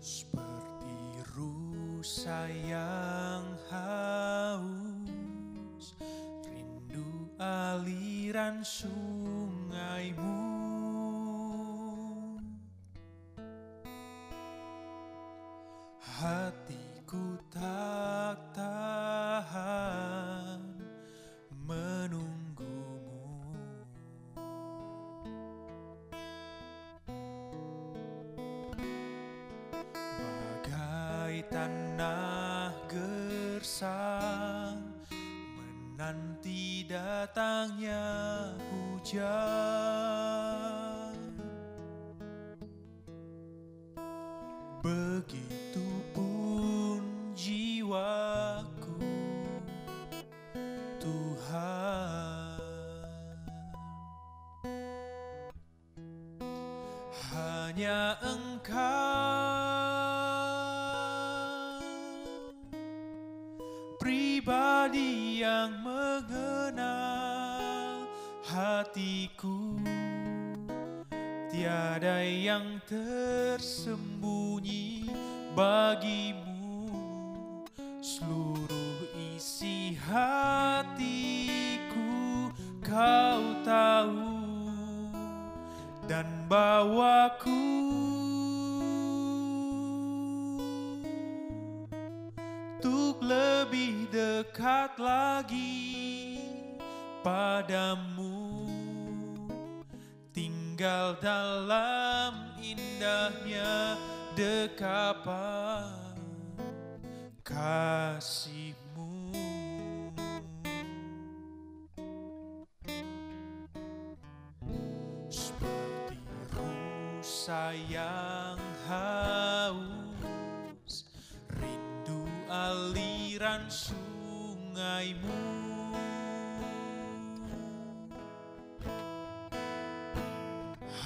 Seperti rusa yang haus, rindu aliran sungaimu. Hatiku tak tahan menunggumu. Bagai tanah gersang menanti datangnya hujan, begitupun jiwaku, Tuhan. Hanya Engkau, pribadi yang mengenal hatiku. Tiada yang tersembunyi bagimu, seluruh isi hatiku Kau tahu, dan bawaku untuk lebih dekat lagi padamu, tinggal dalam indahnya dekapan kasih-Mu. Seperti rusa yang haus, rindu aliran sungaimu.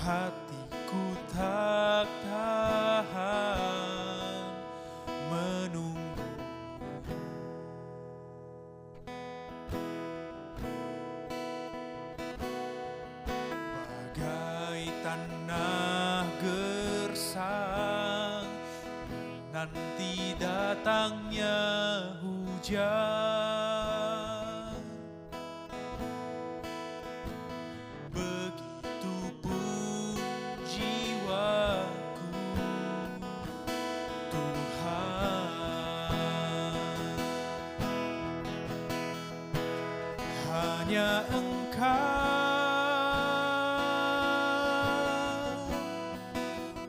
Hatiku tak tahan menunggu. Bagai tanah gersang menanti datangnya hujan, begitupun jiwaku, Tuhan. Hanya Engkau,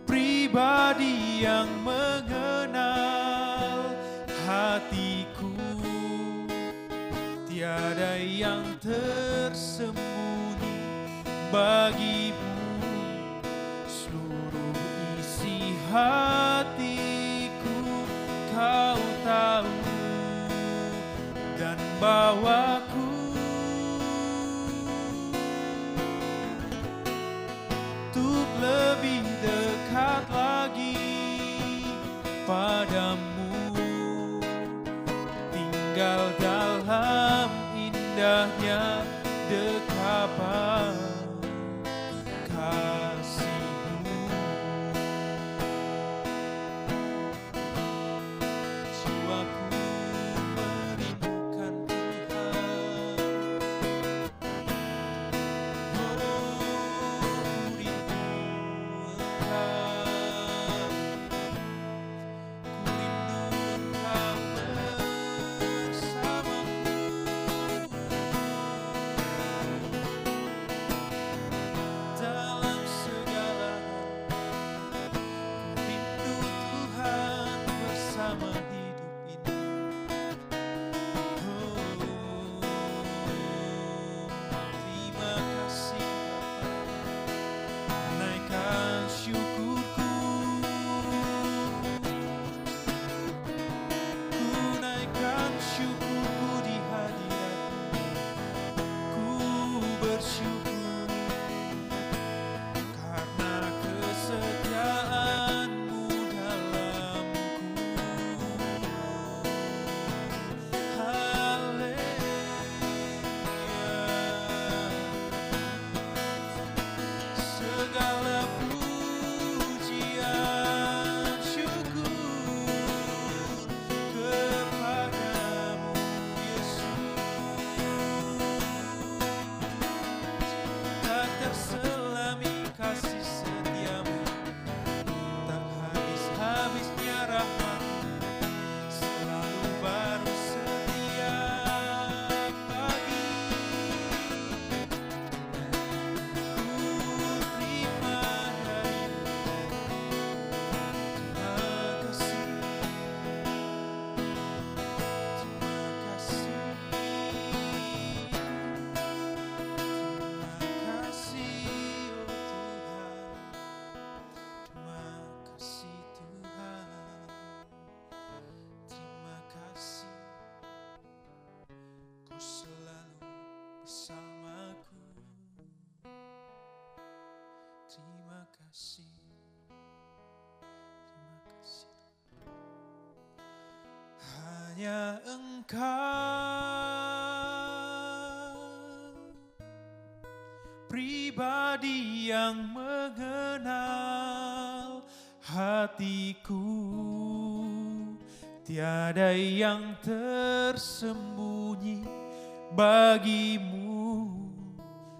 pribadi yang mengenal hatiku. Tiada yang tersembunyi bagimu, seluruh isi hatiku Kau tahu, dan bawaku untuk lebih dekat lagi padamu, tinggal dalam indahnya dekapan kasih-Mu. Jiwaku merindukan Tuhan, kasih. Terima kasih. Hanya Engkau pribadi yang mengenal hatiku, tiada yang tersembunyi bagimu.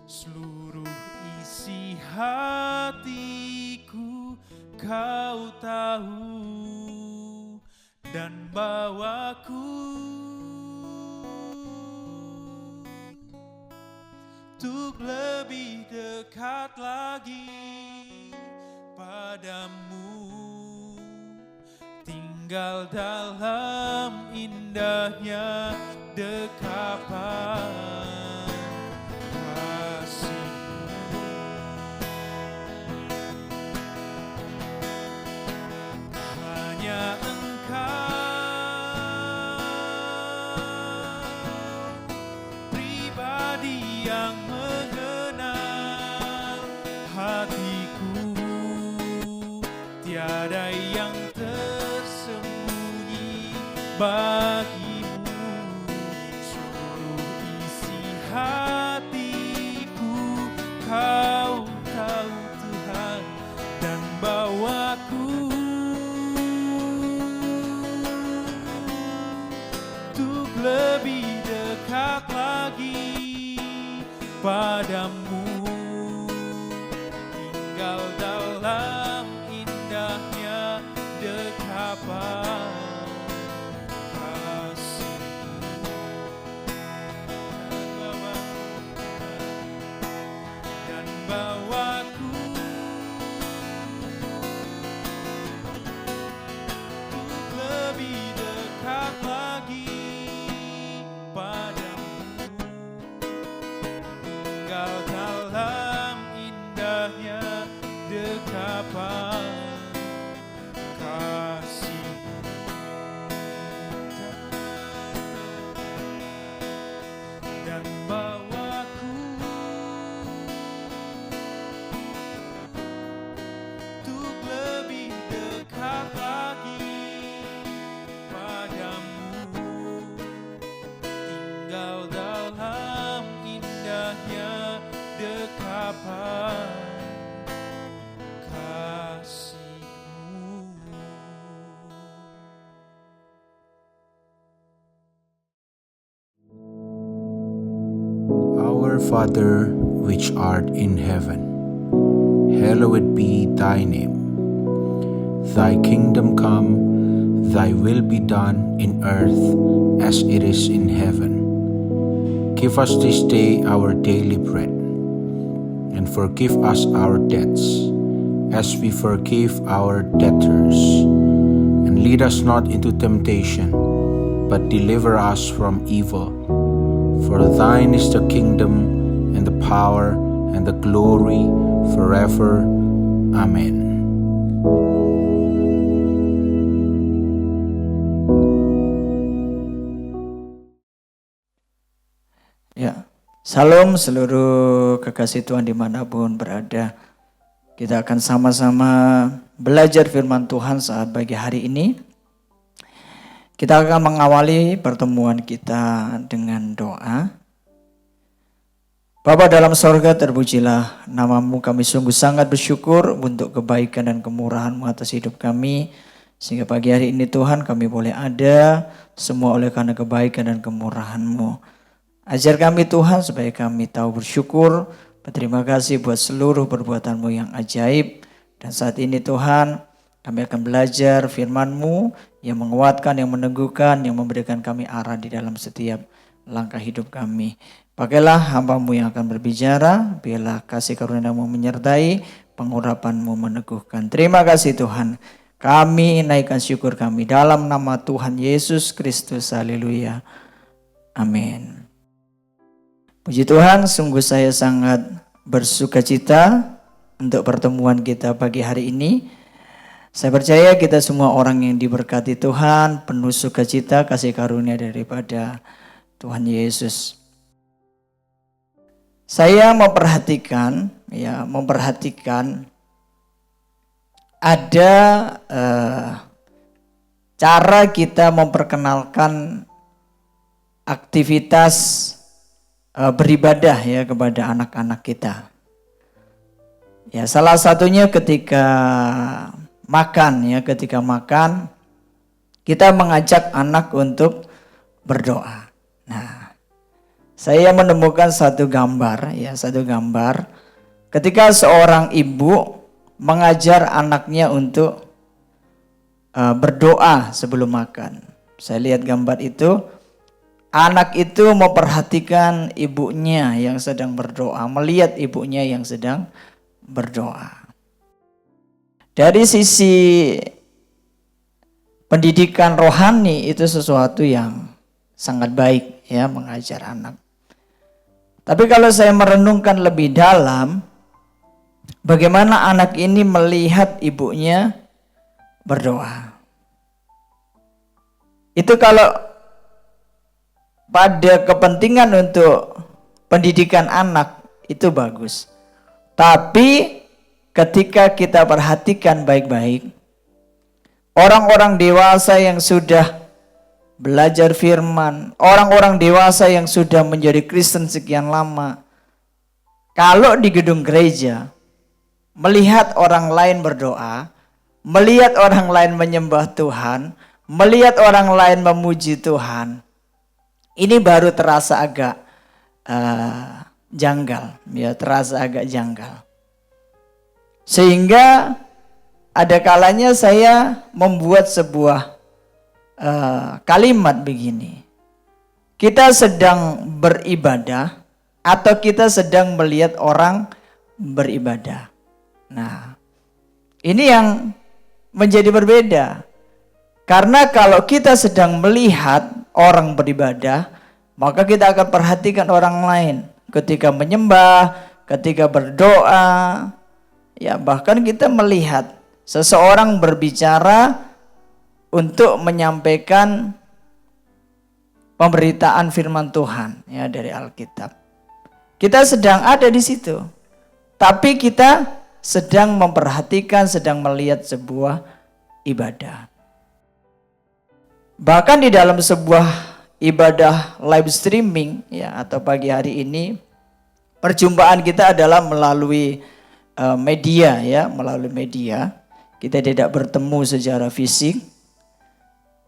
Seluruh isi hatiku Kau tahu, dan bawaku untuk lebih dekat lagi padamu, tinggal dalam indahnya dekapan kasih-Mu. Hanya Engkau pribadi yang mengenal hatiku, tiada yang tersembunyi bagimu. Seluruh isi hatiku Kau tahu Tuhan, dan bawaku untuk lebih dekat lagi padamu, tinggal dalam indahnya dekapan kasih-Mu. Dan bawaku untuk lebih dekat lagi padamu, tinggal dalam indahnya dekapan kasih-Mu. Dan bawaku untuk lebih dekat lagi padamu, tinggal dalam indahnya dekapan kasih-Mu. Our Father, which art in heaven, hallowed be thy name. Thy kingdom come, thy will be done in earth as it is in heaven. Give us this day our daily bread, and forgive us our debts, as we forgive our debtors. And lead us not into temptation, but deliver us from evil. For thine is the kingdom, and the power, and the glory, forever. Amen. Ya, salam seluruh kekasih Tuhan dimanapun berada. Kita akan sama-sama belajar firman Tuhan saat pagi hari ini. Kita akan mengawali pertemuan kita dengan doa. Bapa dalam sorga, terpujilah namamu, kami sungguh sangat bersyukur untuk kebaikan dan kemurahan-Mu atas hidup kami. Sehingga pagi hari ini Tuhan kami boleh ada semua oleh karena kebaikan dan kemurahan-Mu. Ajar kami Tuhan supaya kami tahu bersyukur, berterima kasih buat seluruh perbuatan-Mu yang ajaib. Dan saat ini Tuhan, kami akan belajar firman-Mu yang menguatkan, yang meneguhkan, yang memberikan kami arah di dalam setiap langkah hidup kami. Pakailah hamba-Mu yang akan berbicara, biarlah kasih karunia-Mu menyertai, pengurapan-Mu meneguhkan. Terima kasih Tuhan, kami naikkan syukur kami dalam nama Tuhan Yesus Kristus. Haleluya. Amin. Puji Tuhan, sungguh saya sangat bersukacita untuk pertemuan kita pagi hari ini. Saya percaya kita semua orang yang diberkati Tuhan, penuh sukacita kasih karunia daripada Tuhan Yesus. Saya memperhatikan ada cara kita memperkenalkan aktivitas beribadah ya kepada anak-anak kita. Ya, salah satunya ketika makan ya, ketika makan kita mengajak anak untuk berdoa. Nah, saya menemukan satu gambar ketika seorang ibu mengajar anaknya untuk berdoa sebelum makan. Saya lihat gambar itu, anak itu memperhatikan ibunya yang sedang berdoa, melihat ibunya yang sedang berdoa. Dari sisi pendidikan rohani itu sesuatu yang sangat baik ya, mengajar anak. Tapi kalau saya merenungkan lebih dalam, bagaimana anak ini melihat ibunya berdoa. Itu kalau pada kepentingan untuk pendidikan anak itu bagus. Tapi ketika kita perhatikan baik-baik, orang-orang dewasa yang sudah belajar firman, orang-orang dewasa yang sudah menjadi Kristen sekian lama, kalau di gedung gereja melihat orang lain berdoa, melihat orang lain menyembah Tuhan, melihat orang lain memuji Tuhan, ini baru terasa agak janggal, ya, terasa agak janggal. Sehingga ada kalanya saya membuat sebuah kalimat begini. Kita sedang beribadah atau kita sedang melihat orang beribadah. Nah, ini yang menjadi berbeda. Karena kalau kita sedang melihat orang beribadah, maka kita akan perhatikan orang lain ketika menyembah, ketika berdoa, ya, bahkan kita melihat seseorang berbicara untuk menyampaikan pemberitaan firman Tuhan ya dari Alkitab. Kita sedang ada di situ, tapi kita sedang memperhatikan, sedang melihat sebuah ibadah. Bahkan di dalam sebuah ibadah live streaming ya, atau pagi hari ini perjumpaan kita adalah melalui media ya, melalui media. Kita tidak bertemu secara fisik.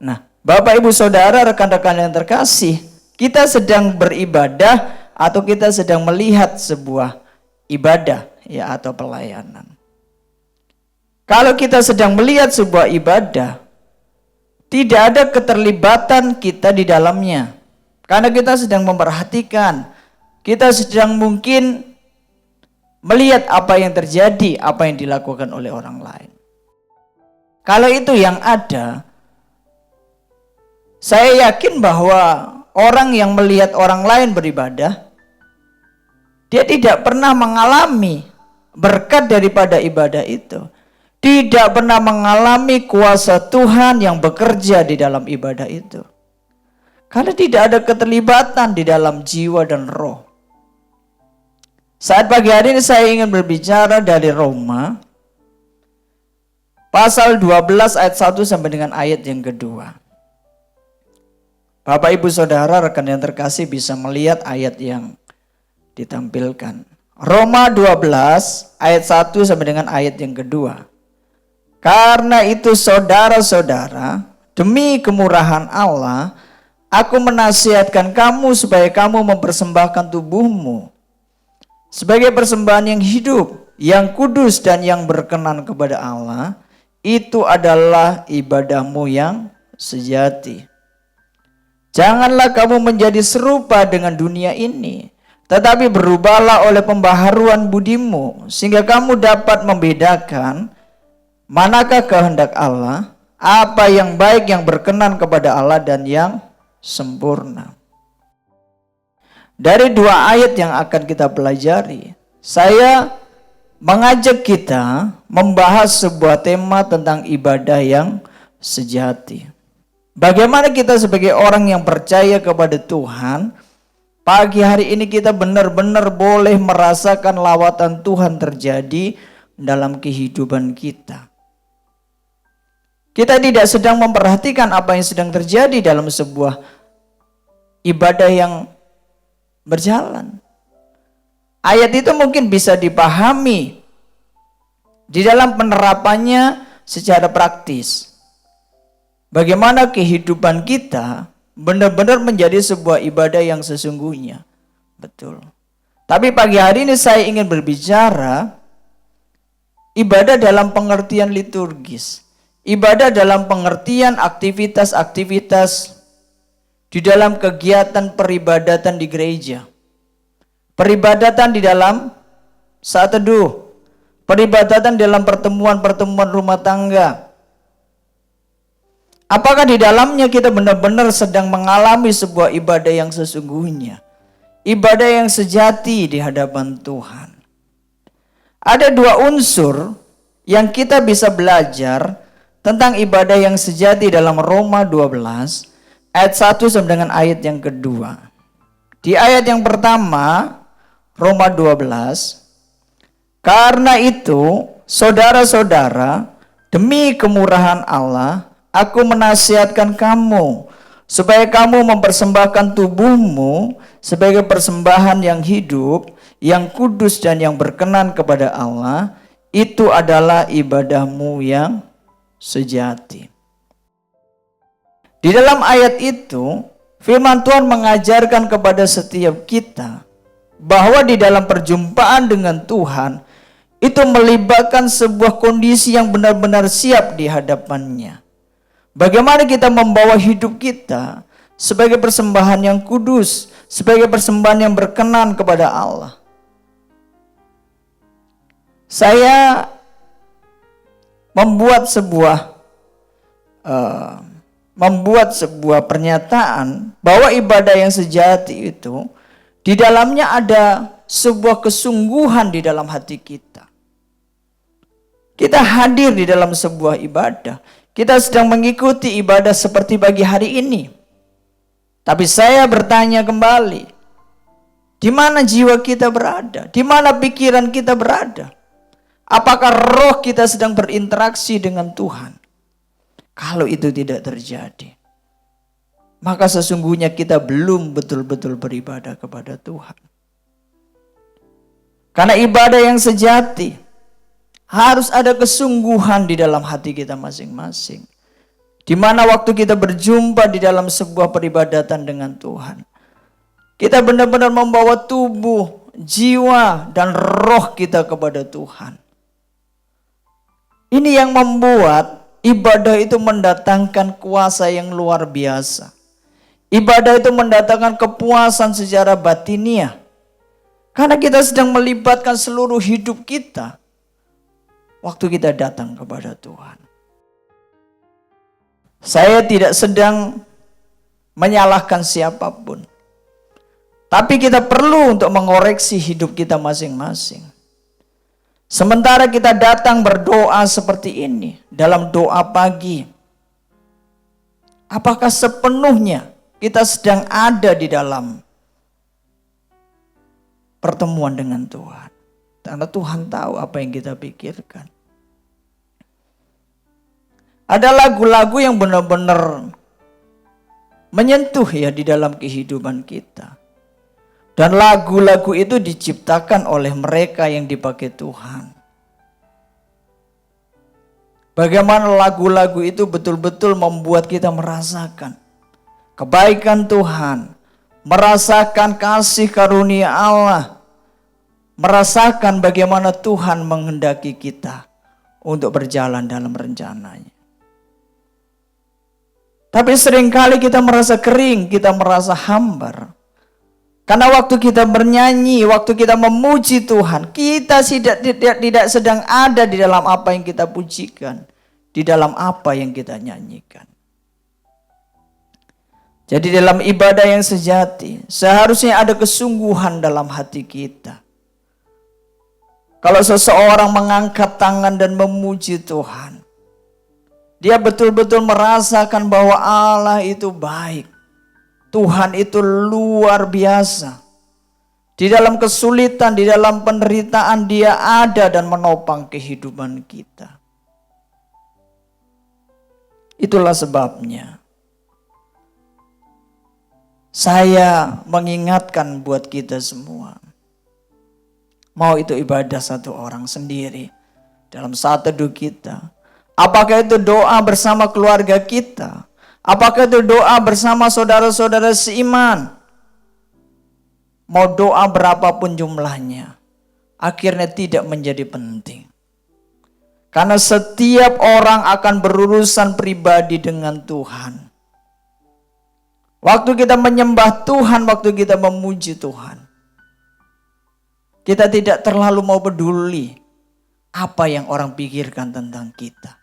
Nah, Bapak Ibu Saudara, rekan-rekan yang terkasih, kita sedang beribadah atau kita sedang melihat sebuah ibadah ya, atau pelayanan. Kalau kita sedang melihat sebuah ibadah, tidak ada keterlibatan kita di dalamnya. Karena kita sedang memperhatikan, kita sedang mungkin melihat apa yang terjadi, apa yang dilakukan oleh orang lain. Kalau itu yang ada, saya yakin bahwa orang yang melihat orang lain beribadah, dia tidak pernah mengalami berkat daripada ibadah itu. Tidak pernah mengalami kuasa Tuhan yang bekerja di dalam ibadah itu. Karena tidak ada keterlibatan di dalam jiwa dan roh. Saat pagi hari ini saya ingin berbicara dari Roma pasal 12 ayat 1 sampai dengan ayat yang kedua. Bapak Ibu Saudara, rekan yang terkasih bisa melihat ayat yang ditampilkan. Roma 12 ayat 1 sampai dengan ayat yang kedua. Karena itu saudara-saudara, demi kemurahan Allah, aku menasihatkan kamu supaya kamu mempersembahkan tubuhmu sebagai persembahan yang hidup, yang kudus dan yang berkenan kepada Allah. Itu adalah ibadahmu yang sejati. Janganlah kamu menjadi serupa dengan dunia ini, tetapi berubahlah oleh pembaharuan budimu, sehingga kamu dapat membedakan manakah kehendak Allah, apa yang baik, yang berkenan kepada Allah, dan yang sempurna. Dari dua ayat yang akan kita pelajari, saya mengajak kita membahas sebuah tema tentang ibadah yang sejati. Bagaimana kita sebagai orang yang percaya kepada Tuhan, pagi hari ini kita benar-benar boleh merasakan lawatan Tuhan terjadi dalam kehidupan kita. Kita tidak sedang memperhatikan apa yang sedang terjadi dalam sebuah ibadah yang berjalan. Ayat itu mungkin bisa dipahami di dalam penerapannya secara praktis. Bagaimana kehidupan kita benar-benar menjadi sebuah ibadah yang sesungguhnya. Betul. Tapi pagi hari ini saya ingin berbicara ibadah dalam pengertian liturgis. Ibadah dalam pengertian aktivitas-aktivitas di dalam kegiatan peribadatan di gereja. Peribadatan di dalam saat teduh. Peribadatan dalam pertemuan-pertemuan rumah tangga. Apakah di dalamnya kita benar-benar sedang mengalami sebuah ibadah yang sesungguhnya? Ibadah yang sejati di hadapan Tuhan. Ada dua unsur yang kita bisa belajar tentang ibadah yang sejati dalam Roma 12 ayat 1 sampai dengan ayat yang kedua. Di ayat yang pertama, Roma 12, karena itu, saudara-saudara, demi kemurahan Allah, aku menasihatkan kamu, supaya kamu mempersembahkan tubuhmu sebagai persembahan yang hidup, yang kudus dan yang berkenan kepada Allah. Itu adalah ibadahmu yang sejati. Di dalam ayat itu, firman Tuhan mengajarkan kepada setiap kita bahwa di dalam perjumpaan dengan Tuhan itu melibatkan sebuah kondisi yang benar-benar siap di hadapannya. Bagaimana kita membawa hidup kita sebagai persembahan yang kudus, sebagai persembahan yang berkenan kepada Allah. Saya membuat sebuah pernyataan bahwa ibadah yang sejati itu di dalamnya ada sebuah kesungguhan di dalam hati kita. Kita hadir di dalam sebuah ibadah. Kita sedang mengikuti ibadah seperti pagi hari ini. Tapi saya bertanya kembali, di mana jiwa kita berada? Di mana pikiran kita berada? Apakah roh kita sedang berinteraksi dengan Tuhan? Kalau itu tidak terjadi, maka sesungguhnya kita belum betul-betul beribadah kepada Tuhan. Karena ibadah yang sejati harus ada kesungguhan di dalam hati kita masing-masing. Di mana waktu kita berjumpa di dalam sebuah peribadatan dengan Tuhan, kita benar-benar membawa tubuh, jiwa, dan roh kita kepada Tuhan. Ini yang membuat ibadah itu mendatangkan kuasa yang luar biasa. Ibadah itu mendatangkan kepuasan secara batiniah. Karena kita sedang melibatkan seluruh hidup kita waktu kita datang kepada Tuhan. Saya tidak sedang menyalahkan siapapun. Tapi kita perlu untuk mengoreksi hidup kita masing-masing. Sementara kita datang berdoa seperti ini, dalam doa pagi, apakah sepenuhnya kita sedang ada di dalam pertemuan dengan Tuhan? Karena Tuhan tahu apa yang kita pikirkan. Ada lagu-lagu yang benar-benar menyentuh ya di dalam kehidupan kita. Dan lagu-lagu itu diciptakan oleh mereka yang dipakai Tuhan. Bagaimana lagu-lagu itu betul-betul membuat kita merasakan kebaikan Tuhan, merasakan kasih karunia Allah, merasakan bagaimana Tuhan menghendaki kita untuk berjalan dalam rencananya. Tapi seringkali kita merasa kering, kita merasa hambar. Karena waktu kita bernyanyi, waktu kita memuji Tuhan, kita tidak sedang ada di dalam apa yang kita pujikan, di dalam apa yang kita nyanyikan. Jadi dalam ibadah yang sejati, seharusnya ada kesungguhan dalam hati kita. Kalau seseorang mengangkat tangan dan memuji Tuhan, dia betul-betul merasakan bahwa Allah itu baik. Tuhan itu luar biasa. Di dalam kesulitan, di dalam penderitaan, Dia ada dan menopang kehidupan kita. Itulah sebabnya saya mengingatkan buat kita semua. Mau itu ibadah satu orang sendiri dalam saat teduh kita. Apakah itu doa bersama keluarga kita? Apakah itu doa bersama saudara-saudara seiman? Mau doa berapapun jumlahnya, akhirnya tidak menjadi penting. Karena setiap orang akan berurusan pribadi dengan Tuhan. Waktu kita menyembah Tuhan, waktu kita memuji Tuhan, kita tidak terlalu mau peduli apa yang orang pikirkan tentang kita.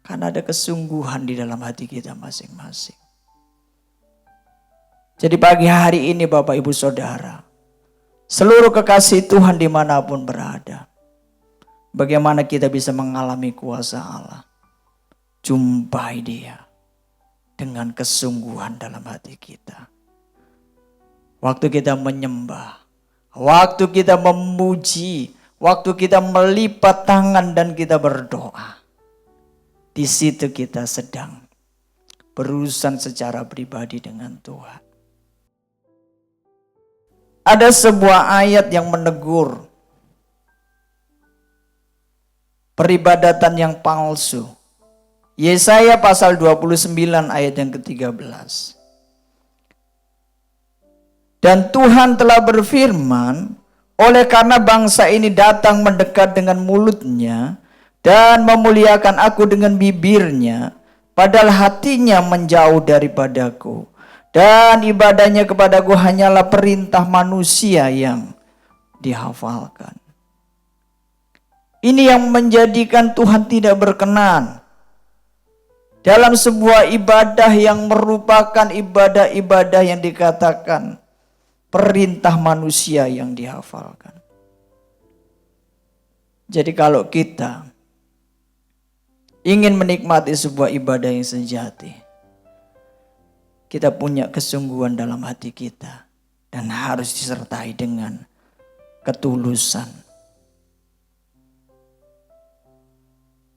Karena ada kesungguhan di dalam hati kita masing-masing. Jadi pagi hari ini Bapak Ibu Saudara, seluruh kekasih Tuhan dimanapun berada, bagaimana kita bisa mengalami kuasa Allah? Jumpai Dia dengan kesungguhan dalam hati kita. Waktu kita menyembah, waktu kita memuji, waktu kita melipat tangan dan kita berdoa, di situ kita sedang berurusan secara pribadi dengan Tuhan. Ada sebuah ayat yang menegur peribadatan yang palsu. Yesaya pasal 29 ayat yang ke-13. Dan Tuhan telah berfirman, oleh karena bangsa ini datang mendekat dengan mulutnya dan memuliakan aku dengan bibirnya, padahal hatinya menjauh daripadaku. Dan ibadahnya kepadaku hanyalah perintah manusia yang dihafalkan. Ini yang menjadikan Tuhan tidak berkenan dalam sebuah ibadah yang merupakan ibadah-ibadah yang dikatakan perintah manusia yang dihafalkan. Jadi kalau kita ingin menikmati sebuah ibadah yang sejati, kita punya kesungguhan dalam hati kita dan harus disertai dengan ketulusan.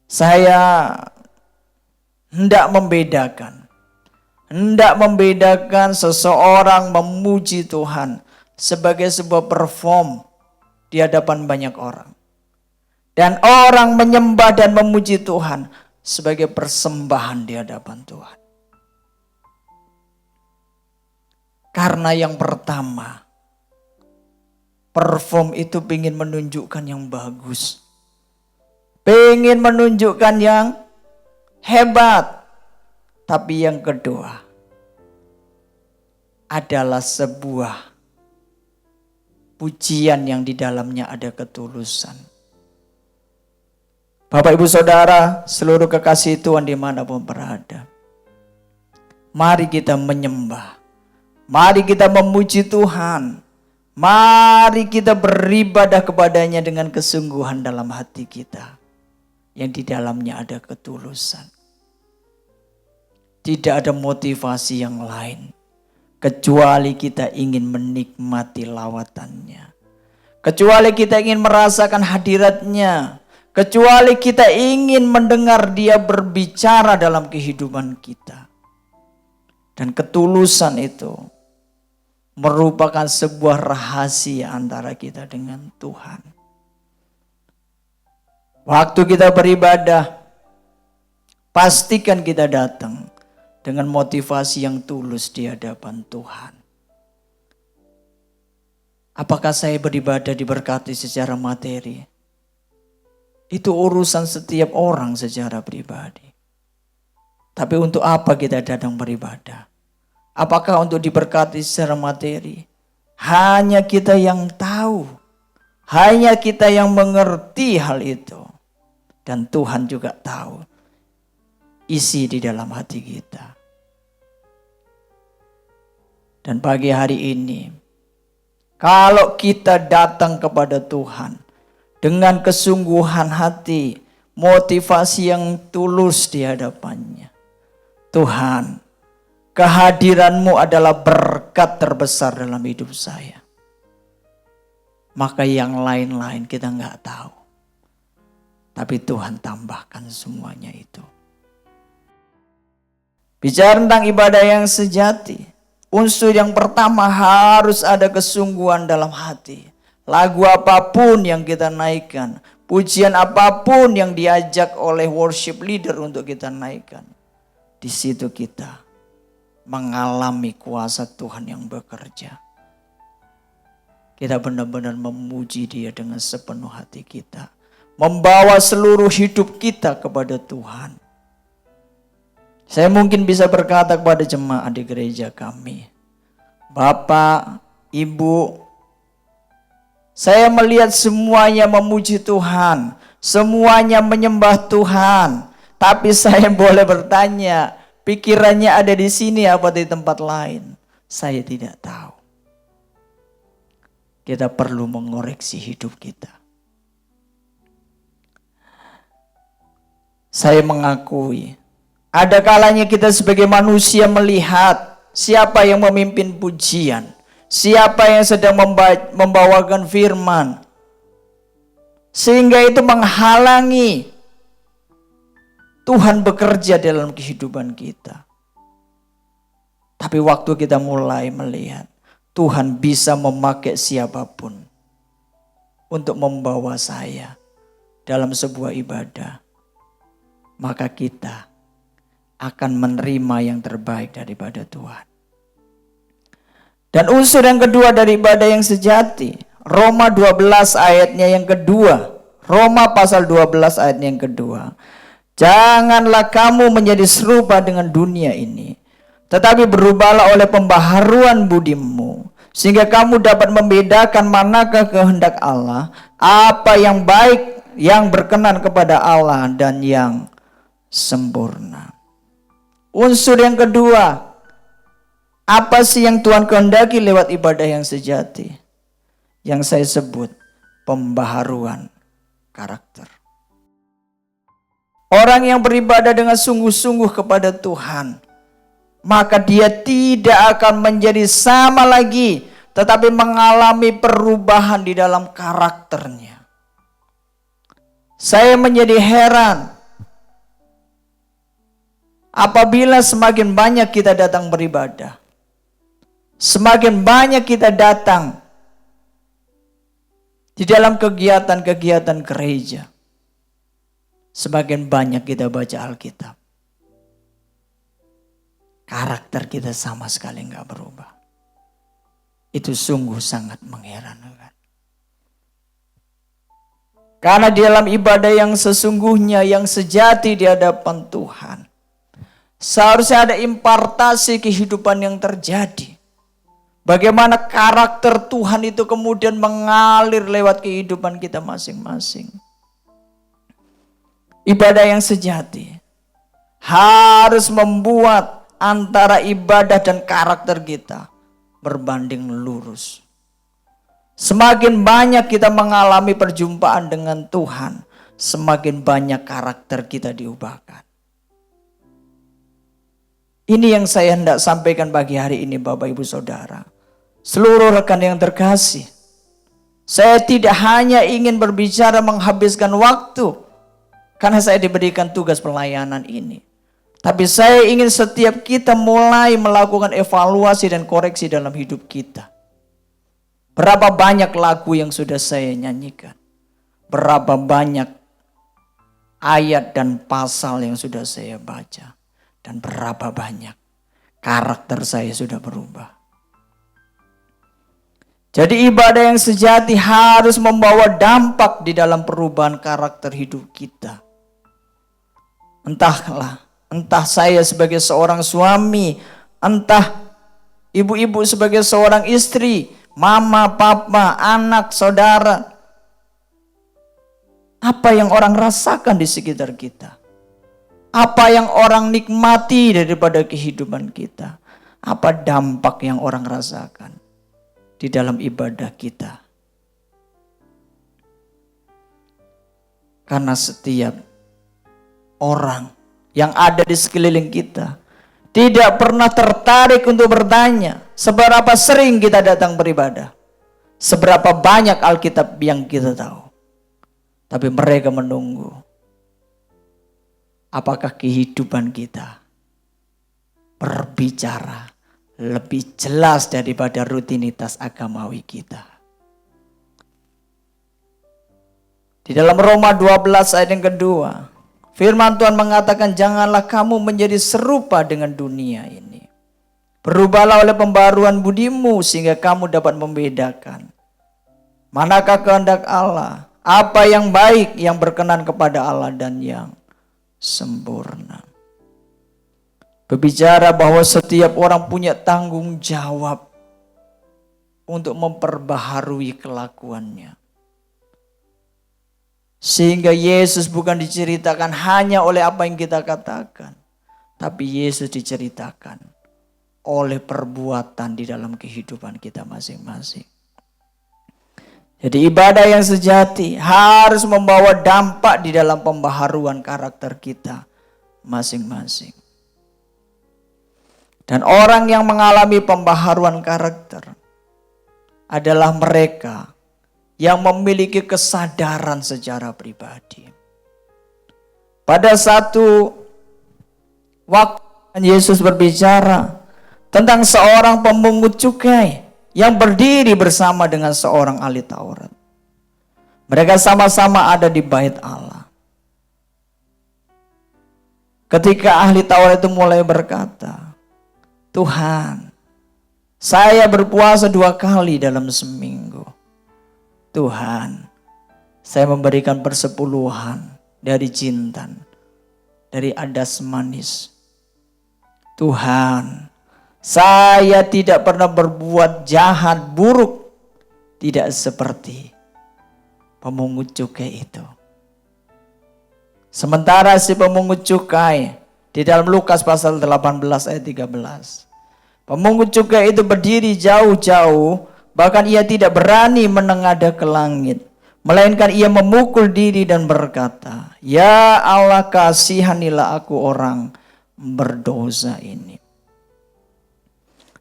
Saya hendak membedakan seseorang memuji Tuhan sebagai sebuah perform di hadapan banyak orang, dan orang menyembah dan memuji Tuhan sebagai persembahan di hadapan Tuhan. Karena yang pertama, perform itu pengen menunjukkan yang bagus, pengen menunjukkan yang hebat. Tapi yang kedua adalah sebuah pujian yang di dalamnya ada ketulusan. Bapak Ibu Saudara, seluruh kekasih Tuhan dimanapun berada, mari kita menyembah. Mari kita memuji Tuhan. Mari kita beribadah kepadanya dengan kesungguhan dalam hati kita, yang di dalamnya ada ketulusan. Tidak ada motivasi yang lain kecuali kita ingin menikmati lawatannya, kecuali kita ingin merasakan hadiratnya, kecuali kita ingin mendengar Dia berbicara dalam kehidupan kita. Dan ketulusan itu merupakan sebuah rahasia antara kita dengan Tuhan. Waktu kita beribadah, pastikan kita datang dengan motivasi yang tulus di hadapan Tuhan. Apakah saya beribadah diberkati secara materi? Itu urusan setiap orang secara pribadi. Tapi untuk apa kita datang beribadah? Apakah untuk diberkati secara materi? Hanya kita yang tahu. Hanya kita yang mengerti hal itu. Dan Tuhan juga tahu isi di dalam hati kita. Dan pagi hari ini, kalau kita datang kepada Tuhan dengan kesungguhan hati, motivasi yang tulus di hadapannya, Tuhan, kehadiran-Mu adalah berkat terbesar dalam hidup saya. Maka yang lain-lain kita nggak tahu. Tapi Tuhan tambahkan semuanya itu. Bicara tentang ibadah yang sejati, unsur yang pertama harus ada kesungguhan dalam hati. Lagu apapun yang kita naikkan, pujian apapun yang diajak oleh worship leader untuk kita naikkan, di situ kita mengalami kuasa Tuhan yang bekerja. Kita benar-benar memuji Dia dengan sepenuh hati kita, membawa seluruh hidup kita kepada Tuhan. Saya mungkin bisa berkata kepada jemaat di gereja kami, Bapak, Ibu, saya melihat semuanya memuji Tuhan, semuanya menyembah Tuhan. Tapi saya boleh bertanya, pikirannya ada di sini apa di tempat lain? Saya tidak tahu. Kita perlu mengoreksi hidup kita. Saya mengakui, ada kalanya kita sebagai manusia melihat siapa yang memimpin pujian, siapa yang sedang membawakan firman, sehingga itu menghalangi Tuhan bekerja dalam kehidupan kita. Tapi waktu kita mulai melihat Tuhan bisa memakai siapapun untuk membawa saya dalam sebuah ibadah, maka kita akan menerima yang terbaik daripada Tuhan. Dan unsur yang kedua dari ibadah yang sejati, Roma 12 ayatnya yang kedua. Roma pasal 12 ayatnya yang kedua. Janganlah kamu menjadi serupa dengan dunia ini, tetapi berubahlah oleh pembaharuan budimu, sehingga kamu dapat membedakan manakah kehendak Allah, apa yang baik, yang berkenan kepada Allah, dan yang sempurna. Unsur yang kedua, apa sih yang Tuhan kehendaki lewat ibadah yang sejati? Yang saya sebut pembaharuan karakter. Orang yang beribadah dengan sungguh-sungguh kepada Tuhan, maka dia tidak akan menjadi sama lagi, tetapi mengalami perubahan di dalam karakternya. Saya menjadi heran apabila semakin banyak kita datang beribadah, semakin banyak kita datang di dalam kegiatan-kegiatan gereja, semakin banyak kita baca Alkitab, karakter kita sama sekali nggak berubah. Itu sungguh sangat mengherankan. Karena di dalam ibadah yang sesungguhnya, yang sejati di hadapan Tuhan, seharusnya ada impartasi kehidupan yang terjadi. Bagaimana karakter Tuhan itu kemudian mengalir lewat kehidupan kita masing-masing. Ibadah yang sejati harus membuat antara ibadah dan karakter kita berbanding lurus. Semakin banyak kita mengalami perjumpaan dengan Tuhan, semakin banyak karakter kita diubahkan. Ini yang saya hendak sampaikan pagi hari ini, Bapak Ibu Saudara. Seluruh rekan yang terkasih, saya tidak hanya ingin berbicara menghabiskan waktu karena saya diberikan tugas pelayanan ini, tapi saya ingin setiap kita mulai melakukan evaluasi dan koreksi dalam hidup kita. Berapa banyak lagu yang sudah saya nyanyikan? Berapa banyak ayat dan pasal yang sudah saya baca? Dan berapa banyak karakter saya sudah berubah? Jadi ibadah yang sejati harus membawa dampak di dalam perubahan karakter hidup kita. Entah saya sebagai seorang suami, entah ibu-ibu sebagai seorang istri, mama, papa, anak, saudara. Apa yang orang rasakan di sekitar kita? Apa yang orang nikmati daripada kehidupan kita? Apa dampak yang orang rasakan di dalam ibadah kita? Karena setiap orang yang ada di sekeliling kita tidak pernah tertarik untuk bertanya seberapa sering kita datang beribadah, seberapa banyak Alkitab yang kita tahu. Tapi mereka menunggu apakah kehidupan kita berbicara lebih jelas daripada rutinitas agamawi kita. Di dalam Roma 12 ayat yang kedua, firman Tuhan mengatakan, janganlah kamu menjadi serupa dengan dunia ini. Berubahlah oleh pembaruan budimu sehingga kamu dapat membedakan manakah kehendak Allah, apa yang baik, yang berkenan kepada Allah dan yang sempurna. Berbicara bahwa setiap orang punya tanggung jawab untuk memperbaharui kelakuannya. Sehingga Yesus bukan diceritakan hanya oleh apa yang kita katakan, tapi Yesus diceritakan oleh perbuatan di dalam kehidupan kita masing-masing. Jadi ibadah yang sejati harus membawa dampak di dalam pembaharuan karakter kita masing-masing. Dan orang yang mengalami pembaharuan karakter adalah mereka yang memiliki kesadaran secara pribadi. Pada satu waktu Yesus berbicara tentang seorang pemungut cukai yang berdiri bersama dengan seorang ahli Taurat. Mereka sama-sama ada di bait Allah. Ketika ahli Taurat itu mulai berkata, Tuhan, saya berpuasa 2 kali dalam seminggu. Tuhan, saya memberikan persepuluhan dari jintan, dari adas manis. Tuhan, saya tidak pernah berbuat jahat buruk, tidak seperti pemungut cukai itu. Sementara si pemungut cukai di dalam Lukas pasal 18 ayat 13. Pemungut cukai itu berdiri jauh-jauh, bahkan ia tidak berani menengadah ke langit, melainkan ia memukul diri dan berkata, Ya Allah, kasihanilah aku orang berdosa ini.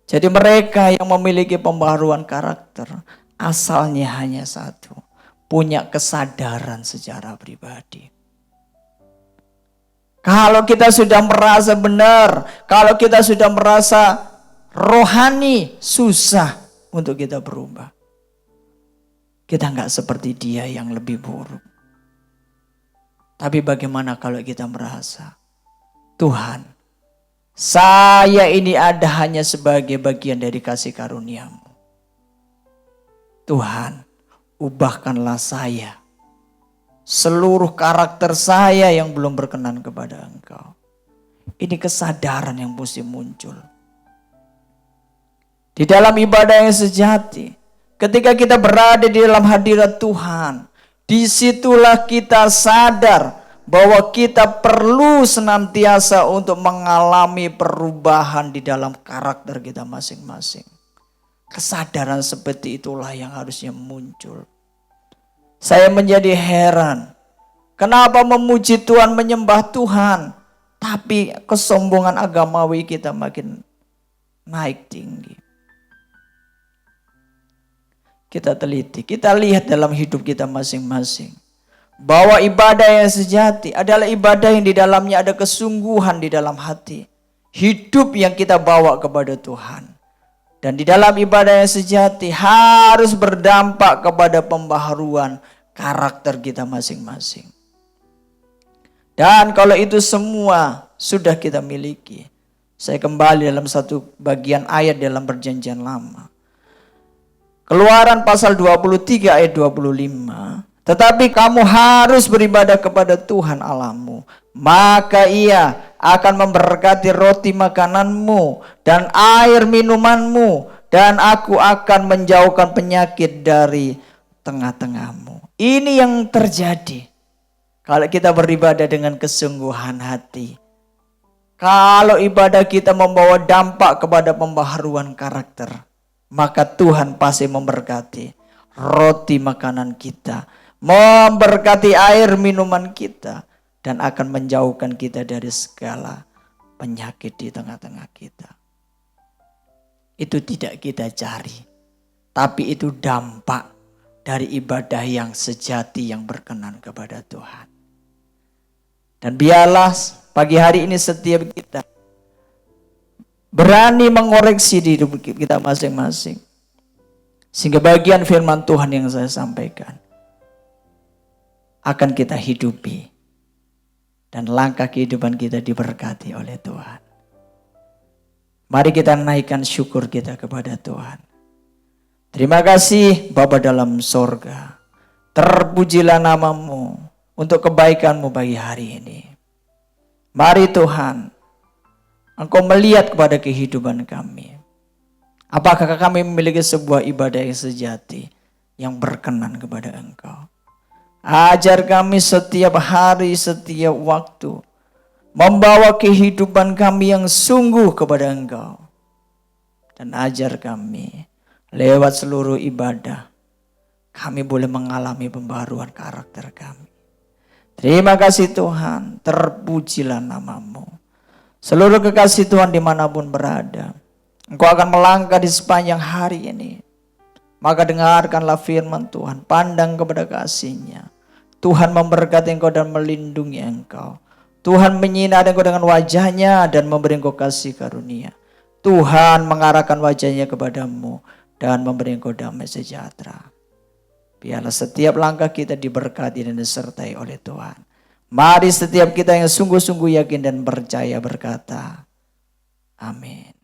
Jadi mereka yang memiliki pembaharuan karakter asalnya hanya satu, punya kesadaran secara pribadi. Kalau kita sudah merasa benar, kalau kita sudah merasa rohani, susah untuk kita berubah. Kita nggak seperti dia yang lebih buruk. Tapi bagaimana kalau kita merasa, Tuhan, saya ini ada hanya sebagai bagian dari kasih karunia-Mu. Tuhan, ubahkanlah saya. Seluruh karakter saya yang belum berkenan kepada Engkau. Ini kesadaran yang mesti muncul. Di dalam ibadah yang sejati, ketika kita berada di dalam hadirat Tuhan, disitulah kita sadar bahwa kita perlu senantiasa untuk mengalami perubahan di dalam karakter kita masing-masing. Kesadaran seperti itulah yang harusnya muncul. Saya menjadi heran, kenapa memuji Tuhan, menyembah Tuhan, tapi kesombongan agamawi kita makin naik tinggi. Kita teliti, kita lihat dalam hidup kita masing-masing. Bahwa ibadah yang sejati adalah ibadah yang di dalamnya ada kesungguhan di dalam hati. Hidup yang kita bawa kepada Tuhan. Dan di dalam ibadah yang sejati harus berdampak kepada pembaharuan karakter kita masing-masing. Dan kalau itu semua sudah kita miliki. Saya kembali dalam satu bagian ayat dalam perjanjian lama. Keluaran pasal 23 ayat 25. Tetapi kamu harus beribadah kepada Tuhan Allahmu. Maka ia akan memberkati roti makananmu dan air minumanmu. Dan aku akan menjauhkan penyakit dari tengah-tengahmu. Ini yang terjadi kalau kita beribadah dengan kesungguhan hati. Kalau ibadah kita membawa dampak kepada pembaharuan karakter, maka Tuhan pasti memberkati roti makanan kita, memberkati air minuman kita, dan akan menjauhkan kita dari segala penyakit di tengah-tengah kita. Itu tidak kita cari, tapi itu dampak dari ibadah yang sejati yang berkenan kepada Tuhan. Dan biarlah pagi hari ini setiap kita berani mengoreksi di hidup kita masing-masing. Sehingga bagian firman Tuhan yang saya sampaikan akan kita hidupi. Dan langkah kehidupan kita diberkati oleh Tuhan. Mari kita naikkan syukur kita kepada Tuhan. Terima kasih Bapa dalam sorga. Terpujilah namamu untuk kebaikanmu bagi hari ini. Mari Tuhan, Engkau melihat kepada kehidupan kami. Apakah kami memiliki sebuah ibadah yang sejati, yang berkenan kepada Engkau. Ajar kami setiap hari, setiap waktu, membawa kehidupan kami yang sungguh kepada Engkau. Dan ajar kami, lewat seluruh ibadah, kami boleh mengalami pembaruan karakter kami. Terima kasih Tuhan, terpujilah namamu. Seluruh kekasih Tuhan dimanapun berada, Engkau akan melangkah di sepanjang hari ini. Maka dengarkanlah firman Tuhan, pandang kepada kasih-Nya. Tuhan memberkati engkau dan melindungi engkau. Tuhan menyinari engkau dengan wajah-Nya dan memberi engkau kasih karunia. Tuhan mengarahkan wajah-Nya kepadamu dan memberi engkau damai sejahtera. Biarlah setiap langkah kita diberkati dan disertai oleh Tuhan. Mari setiap kita yang sungguh-sungguh yakin dan percaya berkata, amin.